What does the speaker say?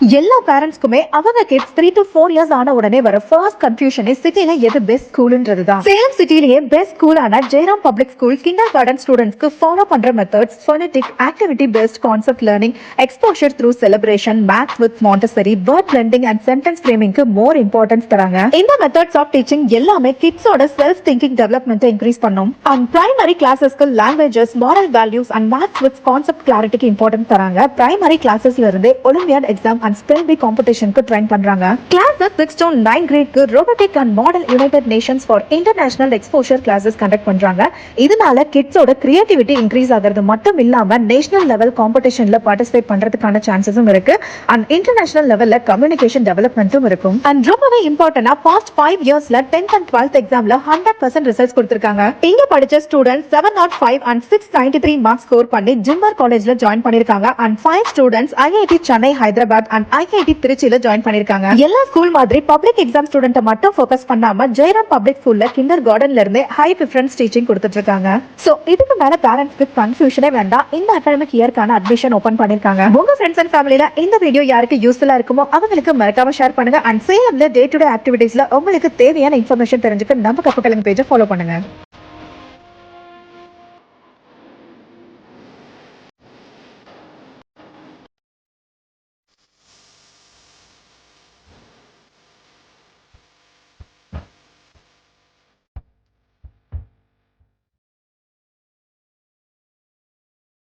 எல்லா பேரண்ட்ஸ்க்குமே அவங்க kids 3 to 4 years ஆன உடனே வர ஃபர்ஸ்ட் கன்ஃபியூஷனே சிட்டில எது பெஸ்ட் ஸ்கூல்ன்றதுதான். சேலம் சிட்டிலேயே பெஸ்ட் ஸ்கூலான Jayaram public school kindergarten ஸ்டூடெண்ட்ஸ்க்கு ஃபாலோ பண்ற methods phonetic activity based concept learning exposure through celebration maths with Montessori word blending and sentence ஃப்ரேமிங்க்கு மோர் இம்பார்ட்டன்ஸ் தராங்க. இந்த மெத்தட்ஸ் ஆஃப் டீச்சிங் எல்லாமே கிட்ஸோட செல்ஃப் திங்கிங் டெவலப்மெண்ட்டை இன்க்ரீஸ் பண்ணும். அண்ட் பிரைமரி கிளாஸஸ்க்கு languages moral values and maths with concept கிளாரிட்டிக்கு importance தராங்க. பிரைமரி கிளாஸஸ்ல இருந்து olympiad exam and spell bee competition க்கு ட்ரெயின் பண்றாங்க. கிளாஸஸ் 6 to 9 grade க்கு robotic and model united nations for international exposure classes conduct பண்றாங்க. இதனால கிட்ஸோட கிரியேட்டிவிட்டி இன்க்ரீஸ் ஆகிறது மட்டும் இல்லாம நேஷனல் லெவல் காம்படிஷன்ல பார்ட்டிசிபேட் பண்றதுக்கான சான்சஸும் இருக்கு. அண்ட் இன்டர்நேஷனல் லெவல்ல கம்யூனிகேஷன் டெவலப்மெண்ட்டும் இருக்கும். அண்ட் ரொம்பவே இம்பார்ட்டன்டா பாஸ்ட் 5 இயர்ஸ்ல 10th and 12th எக்ஸாம்ல 100% ரிசல்ட்ஸ் கொடுத்திருக்காங்க. இங்க படிச்ச ஸ்டூடெண்ட்ஸ் 705 and 693 மார்க்ஸ் ஸ்கோர் பண்ணி ஜிம்மர் காலேஜ்ல ஜாயின் பண்ணிருக்காங்க. And 5 students IIT Chennai Hyderabad and IIT திருச்சியில ஜாயின் பண்ணிருக்காங்க. எல்லா ஸ்கூல் மாதிரி பப்ளிக் எக்ஸாம் ஸ்டூடெண்ட்ட மட்டும் ஃபோக்கஸ் பண்ணாம ஜெயராம் பப்ளிக் ஸ்கூல்ல கிண்டர் கார்டன்ல இருந்து ஹை ப்ரிஃபரன்ஸ் டீச்சிங் கொடுத்துட்டு இருக்காங்க. சோ இதுக்கு மேல பேரண்ட்ஸ்க்கு கன்ஃபியூஷனே வேண்டாம். இந்த அகாடமிக் இயர்க்கான அட்மிஷன் ஓபன் பண்ணிருக்காங்க. உங்க ஃப்ரெண்ட்ஸ் அண்ட் ஃபேமிலில இந்த வீடியோ யாருக்கு யூஸ்ஃபுல்லா இருக்குமோ அவங்களுக்கு மறக்காம ஷேர் பண்ணுங்க. அண்ட் சேலம்ல டே டு டே ஆக்டிவிட்டீஸ்ல உங்களுக்கு தேவையான இன்ஃபர்மேஷன் தெரிஞ்சுக்க நம்ம கப்பக்கலங்க பேஜை ஃபாலோ பண்ணுங்க.